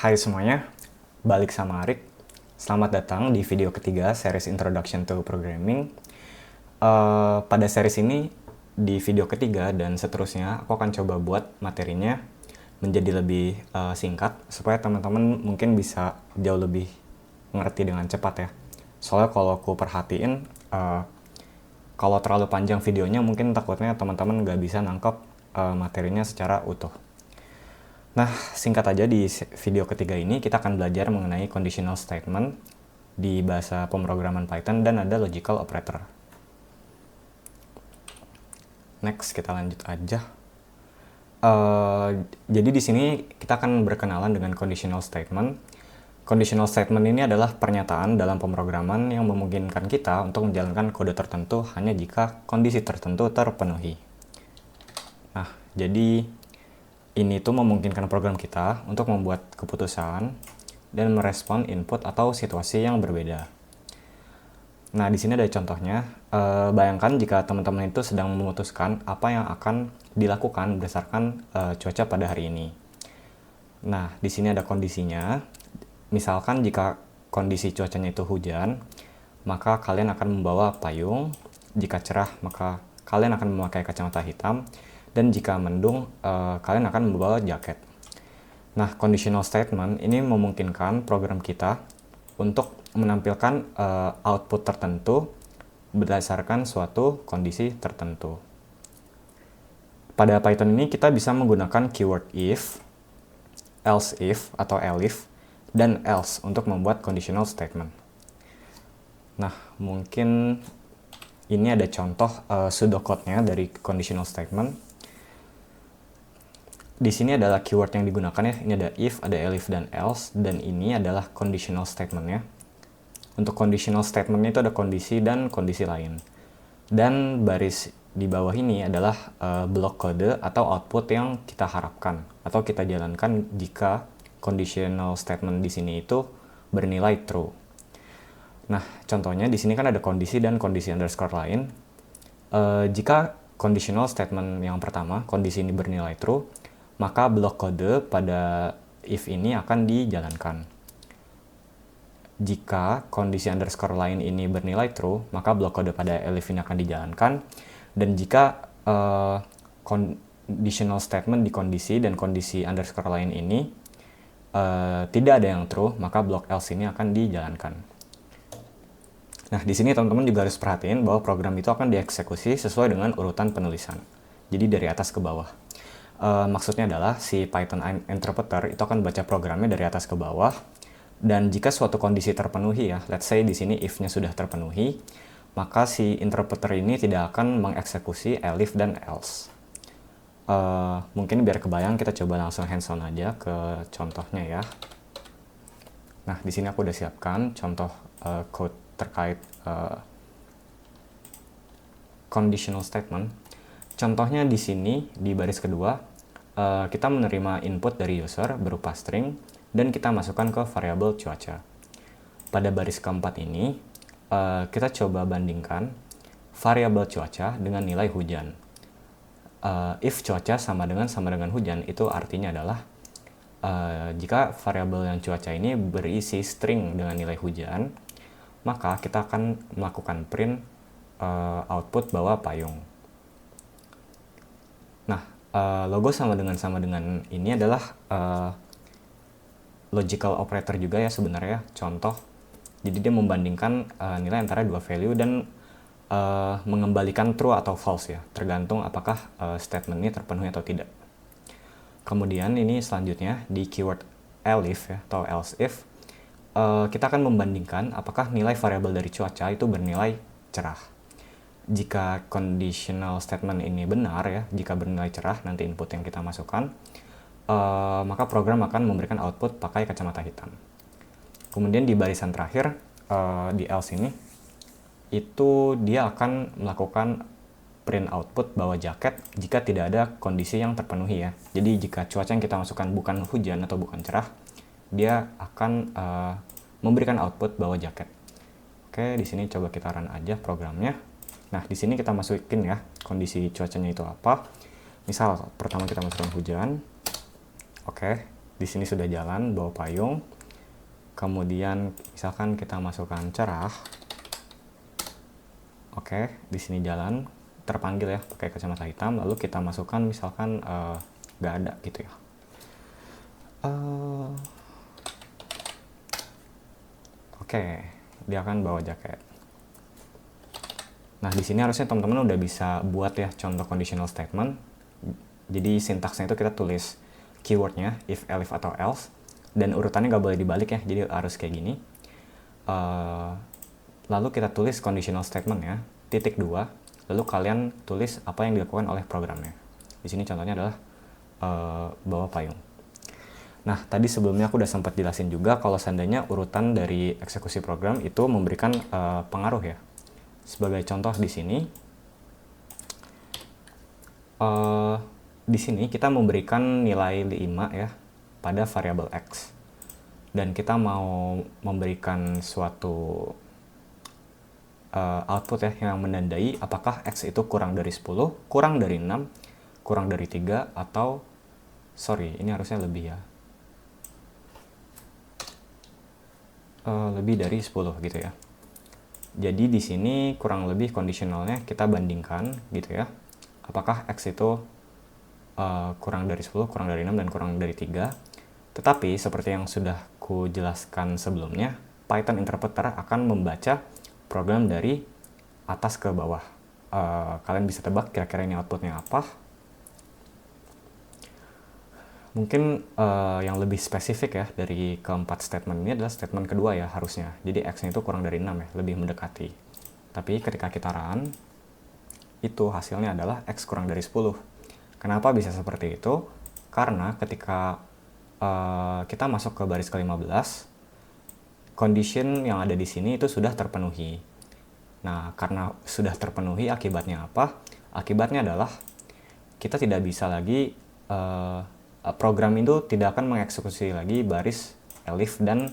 Hai semuanya, balik sama Arik. Selamat datang di video ketiga series Introduction to Programming. Pada series ini, di video ketiga dan seterusnya, aku akan coba buat materinya menjadi lebih singkat, supaya teman-teman mungkin bisa jauh lebih mengerti dengan cepat ya. Soalnya kalau aku perhatiin, kalau terlalu panjang videonya, mungkin takutnya teman-teman nggak bisa nangkep materinya secara utuh. Nah, singkat aja di video ketiga ini kita akan belajar mengenai conditional statement di bahasa pemrograman Python dan ada logical operator. Next, kita lanjut aja. Jadi di sini kita akan berkenalan dengan conditional statement. Conditional statement ini adalah pernyataan dalam pemrograman yang memungkinkan kita untuk menjalankan kode tertentu hanya jika kondisi tertentu terpenuhi. Nah, jadi ini tuh memungkinkan program kita untuk membuat keputusan dan merespon input atau situasi yang berbeda. Nah, di sini ada contohnya. Bayangkan jika teman-teman itu sedang memutuskan apa yang akan dilakukan berdasarkan cuaca pada hari ini. Nah, di sini ada kondisinya. Misalkan jika kondisi cuacanya itu hujan, maka kalian akan membawa payung. Jika cerah, maka kalian akan memakai kacamata hitam. Dan jika mendung, kalian akan membawa jaket. Nah, conditional statement ini memungkinkan program kita untuk menampilkan output tertentu berdasarkan suatu kondisi tertentu. Pada Python ini kita bisa menggunakan keyword if, else if atau elif, dan else untuk membuat conditional statement. Nah, mungkin ini ada contoh pseudocode-nya dari conditional statement. Di sini adalah keyword yang digunakan ya. Ini ada if, ada elif, dan else. Dan ini adalah conditional statement-nya. Untuk conditional statement-nya itu ada kondisi dan kondisi lain. Dan baris di bawah ini adalah blok kode atau output yang kita harapkan atau kita jalankan jika conditional statement di sini itu bernilai true. Nah, contohnya di sini kan ada kondisi dan kondisi underscore lain. Jika conditional statement yang pertama, kondisi ini bernilai true, maka blok kode pada if ini akan dijalankan. Jika kondisi underscore lain ini bernilai true, maka blok kode pada elif ini akan dijalankan. Dan jika conditional statement di kondisi dan kondisi underscore lain ini tidak ada yang true, maka blok else ini akan dijalankan. Nah, di sini teman-teman juga harus perhatiin bahwa program itu akan dieksekusi sesuai dengan urutan penulisan. Jadi dari atas ke bawah. Maksudnya adalah si Python interpreter itu akan baca programnya dari atas ke bawah, dan jika suatu kondisi terpenuhi ya, let's say di sini if-nya sudah terpenuhi, maka si interpreter ini tidak akan mengeksekusi elif dan else. Mungkin biar kebayang, kita coba langsung hands-on aja ke contohnya ya. Nah, di sini aku udah siapkan contoh code terkait conditional statement. Contohnya di sini di baris kedua, kita menerima input dari user berupa string dan kita masukkan ke variabel cuaca. Pada baris keempat ini, kita coba bandingkan variabel cuaca dengan nilai hujan. If cuaca sama dengan hujan, itu artinya adalah jika variabel yang cuaca ini berisi string dengan nilai hujan, maka kita akan melakukan print output bawa payung. Nah, logo sama dengan ini adalah logical operator juga ya sebenarnya, contoh. Jadi dia membandingkan nilai antara dua value dan mengembalikan true atau false ya, tergantung apakah statement ini terpenuhi atau tidak. Kemudian ini selanjutnya di keyword elif ya, atau else if, kita akan membandingkan apakah nilai variabel dari cuaca itu bernilai cerah. Jika conditional statement ini benar ya, jika bernilai cerah nanti input yang kita masukkan, maka program akan memberikan output pakai kacamata hitam. Kemudian di barisan terakhir, di else ini, itu dia akan melakukan print output bawa jaket jika tidak ada kondisi yang terpenuhi ya. Jadi jika cuaca yang kita masukkan bukan hujan atau bukan cerah, dia akan memberikan output bawa jaket. Oke, di sini coba kita run aja programnya. Nah, di sini kita masukin ya kondisi cuacanya itu apa. Misal pertama kita masukkan hujan. Oke. di sini sudah jalan bawa payung. Kemudian misalkan kita masukkan cerah. Oke, di sini jalan terpanggil ya pakai kacamata hitam. Lalu kita masukkan misalkan nggak ada gitu ya. Oke, dia akan bawa jaket. Nah, di sini harusnya teman-teman udah bisa buat ya contoh conditional statement. Jadi sintaksnya itu kita tulis keywordnya if, elif, atau else. Dan urutannya nggak boleh dibalik ya, jadi harus kayak gini. Lalu kita tulis conditional statement ya, titik 2. Lalu kalian tulis apa yang dilakukan oleh programnya. Di sini contohnya adalah bawa payung. Nah, tadi sebelumnya aku udah sempat jelasin juga kalau seandainya urutan dari eksekusi program itu memberikan pengaruh ya. Sebagai contoh di sini kita memberikan nilai 5 ya pada variabel x. Dan kita mau memberikan suatu output ya yang menandai apakah x itu kurang dari 10, kurang dari 6, kurang dari 3, atau sorry, ini harusnya lebih ya. Lebih dari 10 gitu ya. Jadi di sini kurang lebih kondisionalnya kita bandingkan gitu ya. Apakah x itu kurang dari 10, kurang dari 6, dan kurang dari 3. Tetapi seperti yang sudah ku jelaskan sebelumnya, Python interpreter akan membaca program dari atas ke bawah. Kalian bisa tebak kira-kira ini outputnya apa. Mungkin yang lebih spesifik ya dari keempat statement ini adalah statement kedua ya harusnya. Jadi x-nya itu kurang dari 6 ya, lebih mendekati. Tapi ketika kita run, itu hasilnya adalah x kurang dari 10. Kenapa bisa seperti itu? Karena ketika kita masuk ke baris ke-15, condition yang ada di sini itu sudah terpenuhi. Nah, karena sudah terpenuhi, akibatnya apa? Akibatnya adalah kita tidak bisa lagi, program itu tidak akan mengeksekusi lagi baris elif dan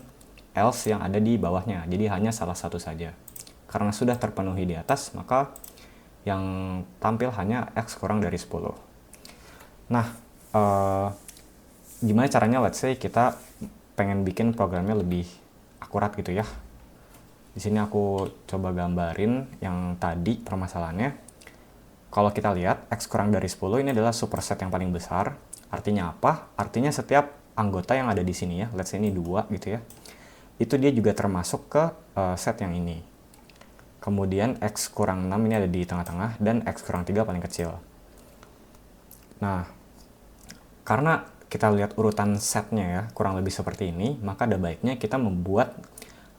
else yang ada di bawahnya. Jadi hanya salah satu saja. Karena sudah terpenuhi di atas, maka yang tampil hanya x kurang dari 10. Nah, gimana caranya? Let's say kita pengen bikin programnya lebih akurat gitu ya. Di sini aku coba gambarin yang tadi permasalahannya. Kalau kita lihat x kurang dari 10 ini adalah superset yang paling besar. Artinya apa? Artinya setiap anggota yang ada di sini ya, let's say ini 2 gitu ya. Itu dia juga termasuk ke set yang ini. Kemudian x kurang 6 ini ada di tengah-tengah dan x kurang 3 paling kecil. Nah, karena kita lihat urutan setnya ya kurang lebih seperti ini, maka ada baiknya kita membuat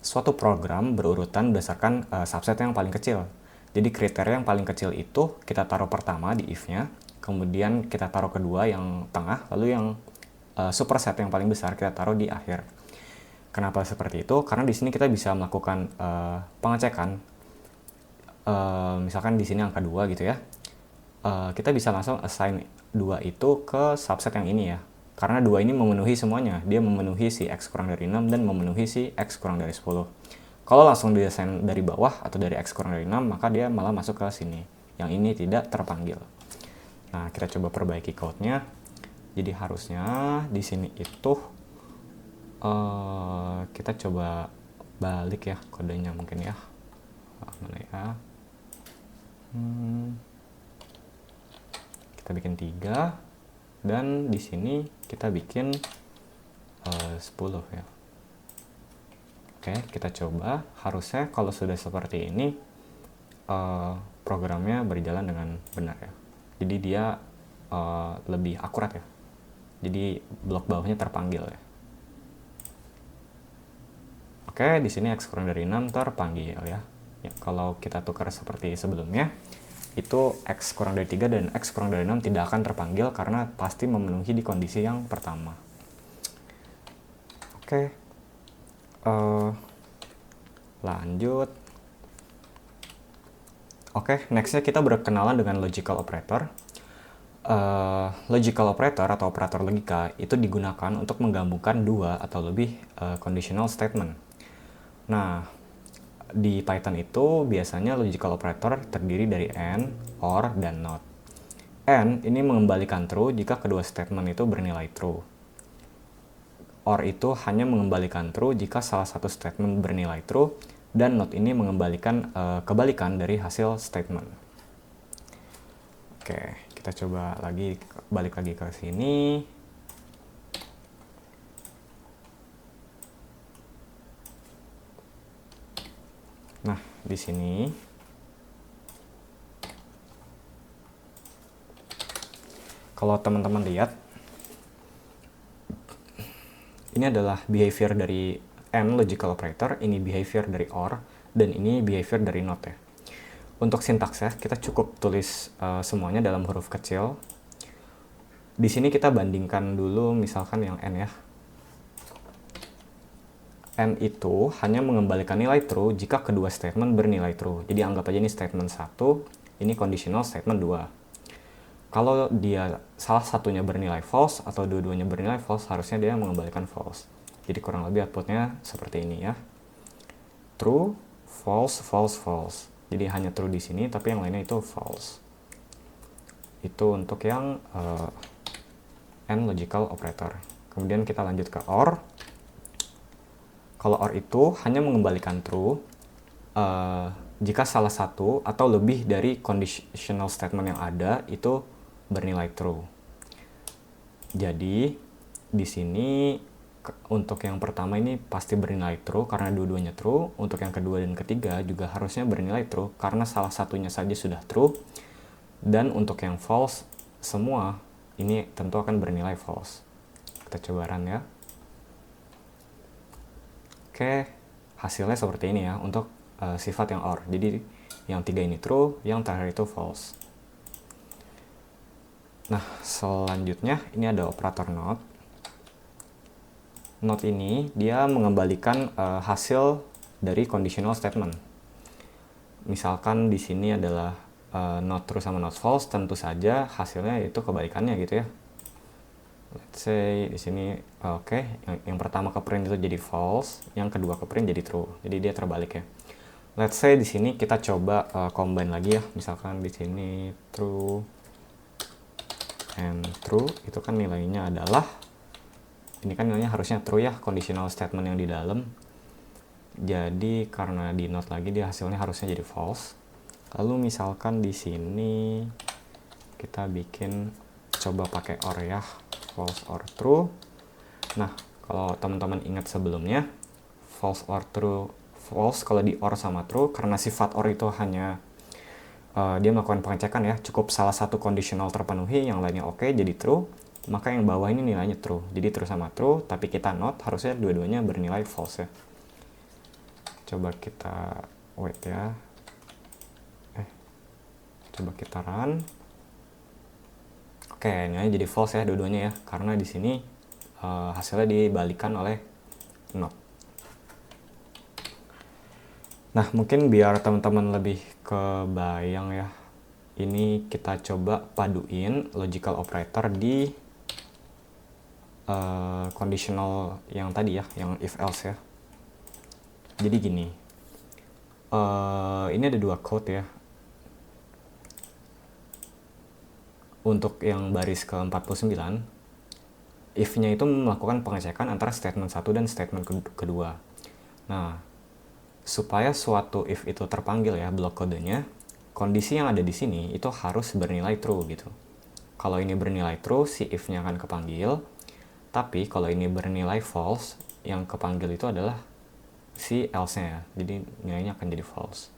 suatu program berurutan berdasarkan subset yang paling kecil. Jadi kriteria yang paling kecil itu kita taruh pertama di if-nya, kemudian kita taruh kedua yang tengah, lalu yang superset yang paling besar kita taruh di akhir. Kenapa seperti itu? Karena di sini kita bisa melakukan pengecekan. Misalkan di sini angka 2 gitu ya. Kita bisa langsung assign 2 itu ke subset yang ini ya. Karena 2 ini memenuhi semuanya. Dia memenuhi si x kurang dari 6 dan memenuhi si x kurang dari 10. Kalau langsung diassign dari bawah atau dari x kurang dari 6, maka dia malah masuk ke sini. Yang ini tidak terpanggil. Nah, kita coba perbaiki code-nya. Jadi harusnya di sini itu kita coba balik ya kodenya mungkin ya. Mana ya? Kita bikin 3 dan di sini kita bikin 10 ya. Oke, kita coba. Harusnya kalau sudah seperti ini programnya berjalan dengan benar ya. Jadi dia lebih akurat ya. Jadi blok bawahnya terpanggil ya. Oke, di sini x kurang dari 6 terpanggil ya. Ya, kalau kita tukar seperti sebelumnya, itu x kurang dari 3 dan x kurang dari 6 tidak akan terpanggil karena pasti memenuhi di kondisi yang pertama. Oke, lanjut. Oke, nextnya kita berkenalan dengan logical operator. Logical operator atau operator logika itu digunakan untuk menggabungkan 2 atau lebih conditional statement. Nah, di Python itu biasanya logical operator terdiri dari AND, OR, dan NOT. AND ini mengembalikan true jika kedua statement itu bernilai true. OR itu hanya mengembalikan true jika salah satu statement bernilai true, dan not ini mengembalikan kebalikan dari hasil statement. Oke, kita coba lagi, balik lagi ke sini. Nah, di sini kalau teman-teman lihat, ini adalah behavior dari AND logical operator, ini behavior dari OR, dan ini behavior dari NOT ya. Untuk sintaksnya, kita cukup tulis semuanya dalam huruf kecil. Di sini kita bandingkan dulu misalkan yang N ya. N itu hanya mengembalikan nilai true jika kedua statement bernilai true. Jadi anggap aja ini statement 1, ini conditional statement 2. Kalau dia salah satunya bernilai false atau dua-duanya bernilai false, harusnya dia mengembalikan false. Jadi kurang lebih outputnya seperti ini ya. True, false, false, false. Jadi hanya true di sini, tapi yang lainnya itu false. Itu untuk yang AND logical operator. Kemudian kita lanjut ke OR. Kalau OR itu hanya mengembalikan true jika salah satu atau lebih dari conditional statement yang ada itu bernilai true. Jadi di sini untuk yang pertama ini pasti bernilai true karena dua-duanya true. Untuk yang kedua dan ketiga juga harusnya bernilai true karena salah satunya saja sudah true. Dan untuk yang false semua ini tentu akan bernilai false. Kita coba run ya. Oke, hasilnya seperti ini ya untuk sifat yang OR. Jadi yang 3 ini true, yang terakhir itu false. Nah, selanjutnya ini ada operator NOT. NOT ini dia mengembalikan hasil dari conditional statement. Misalkan di sini adalah not true sama not false, tentu saja hasilnya itu kebalikannya gitu ya. Let's say di sini oke, yang pertama ke print itu jadi false, yang kedua ke print jadi true. Jadi dia terbalik ya. Let's say di sini kita coba combine lagi ya. Misalkan di sini true and true, itu kan nilainya adalah, ini kan nilainya harusnya true ya, conditional statement yang di dalam. Jadi karena di not lagi dia hasilnya harusnya jadi false. Lalu misalkan di sini kita bikin coba pakai OR ya, false or true. Nah, kalau teman-teman ingat sebelumnya, false or true, false kalau di OR sama true, karena sifat OR itu hanya dia melakukan pengecekan ya, cukup salah satu conditional terpenuhi, yang lainnya oke, jadi true, maka yang bawah ini nilainya true. Jadi true sama true, tapi kita not, harusnya dua-duanya bernilai false ya. Coba kita wait ya. Coba kita run. Oke, nilainya jadi false ya dua-duanya ya, karena di sini hasilnya dibalikan oleh not. Nah, mungkin biar teman-teman lebih kebayang ya, ini kita coba paduin logical operator di conditional yang tadi ya, yang if else ya. Jadi gini, ini ada dua code ya. Untuk yang baris ke-49, if-nya itu melakukan pengecekan antara statement 1 dan statement kedua. Nah, supaya suatu if itu terpanggil ya, blok kodenya, kondisi yang ada di sini itu harus bernilai true gitu. Kalau ini bernilai true, si if-nya akan kepanggil. Tapi kalau ini bernilai false, yang kepanggil itu adalah si else-nya ya. Jadi nilainya akan jadi false.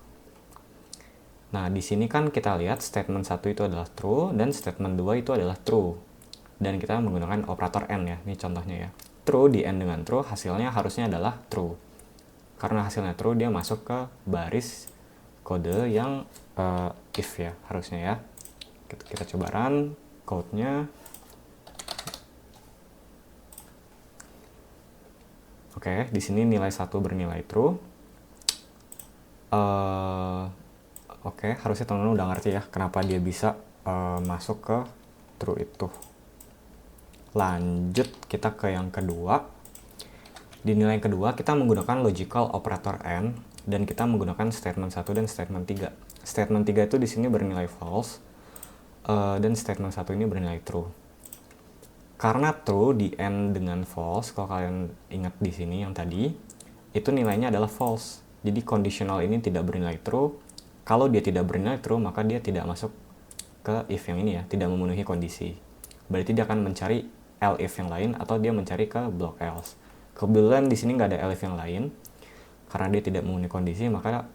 Nah, di sini kan kita lihat statement 1 itu adalah true dan statement 2 itu adalah true. Dan kita menggunakan operator AND ya, ini contohnya ya. True di AND dengan true, hasilnya harusnya adalah true. Karena hasilnya true, dia masuk ke baris kode yang if ya, harusnya ya. Kita coba run code-nya. Oke, di sini nilai 1 bernilai true. Oke, harusnya teman-teman udah ngerti ya kenapa dia bisa masuk ke true itu. Lanjut kita ke yang kedua. Di nilai yang kedua kita menggunakan logical operator AND dan kita menggunakan statement 1 dan statement 3. Statement 3 itu di sini bernilai false dan statement 1 ini bernilai true. Karena true di end dengan false, kalau kalian ingat di sini yang tadi, itu nilainya adalah false. Jadi conditional ini tidak bernilai true. Kalau dia tidak bernilai true, maka dia tidak masuk ke if yang ini ya, tidak memenuhi kondisi. Berarti dia akan mencari elif yang lain atau dia mencari ke block else. Kebetulan di sini nggak ada elif yang lain, karena dia tidak memenuhi kondisi, maka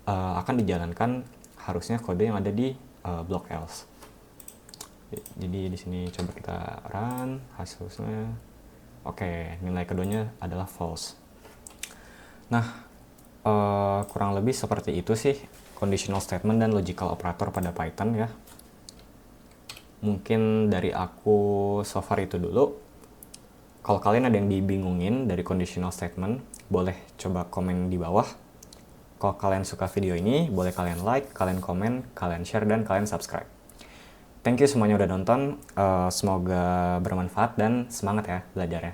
akan dijalankan harusnya kode yang ada di block else. Jadi di sini coba kita run hasilnya. Oke, nilai keduanya adalah false. Nah, kurang lebih seperti itu sih conditional statement dan logical operator pada Python ya. Mungkin dari aku so far itu dulu. Kalau kalian ada yang dibingungin dari conditional statement, boleh coba komen di bawah. Kalau kalian suka video ini, boleh kalian like, kalian komen, kalian share, dan kalian subscribe. Thank you semuanya udah nonton, semoga bermanfaat dan semangat ya belajarnya.